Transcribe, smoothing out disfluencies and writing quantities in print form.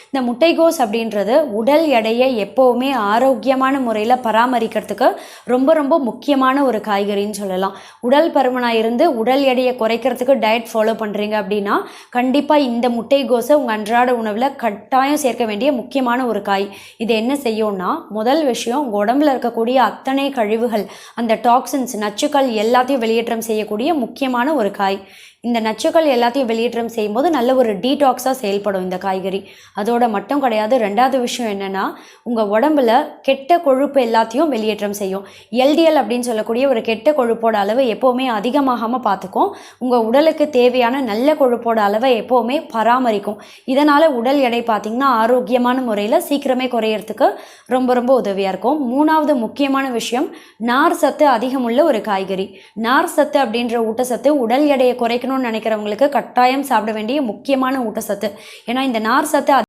இந்த முட்டைகோஸ் அப்படின்றது உடல் எடையை எப்போவுமே ஆரோக்கியமான முறையில் பராமரிக்கிறதுக்கு ரொம்ப ரொம்ப முக்கியமான ஒரு காய்கறின்னு சொல்லலாம். உடல் பருமனாக இருந்து உடல் எடையை குறைக்கிறதுக்கு டயட் ஃபாலோ பண்ணுறீங்க அப்படின்னா கண்டிப்பாக இந்த முட்டைகோஸை உங்கள் அன்றாட உணவில் கட்டாயம் சேர்க்க வேண்டிய முக்கியமான ஒரு காய். இது என்ன செய்யும்னா, முதல் விஷயம், உங்கள் உடம்புல இருக்கக்கூடிய அத்தனை கழிவுகள், அந்த டாக்ஸின்ஸ், நச்சுக்கள் எல்லாத்தையும் வெளியேற்றம் செய்யக்கூடிய முக்கியமான ஒரு காய். இந்த நச்சுக்கள் எல்லாத்தையும் வெளியேற்றம் செய்யும்போது நல்ல ஒரு டீடாக்ஸாக செயல்படும் இந்த காய்கறி. அதோட மட்டும் கிடையாது, ரெண்டாவது விஷயம் என்னென்னா, உங்கள் உடம்புல கெட்ட கொழுப்பு எல்லாத்தையும் வெளியேற்றம் செய்யும். எல்டிஎல் அப்படின்னு சொல்லக்கூடிய ஒரு கெட்ட கொழுப்போட அளவு எப்போவுமே அதிகமாகாமல் பார்த்துக்கும். உங்கள் உடலுக்கு தேவையான நல்ல கொழுப்போட அளவை எப்போவுமே பராமரிக்கும். இதனால் உடல் எடை பார்த்திங்கன்னா ஆரோக்கியமான முறையில் சீக்கிரமே குறையிறதுக்கு ரொம்ப ரொம்ப உதவியாக இருக்கும். மூணாவது முக்கியமான விஷயம், நார் சத்து அதிகமுள்ள ஒரு காய்கறி. நார் சத்து அப்படின்ற ஊட்டச்சத்து உடல் எடையை குறைக்கணும் நினைக்கிறவங்களுக்கு கட்டாயம் சாப்பிட வேண்டிய முக்கியமான ஊட்டச்சத்து. ஏன்னா இந்த நார் சத்து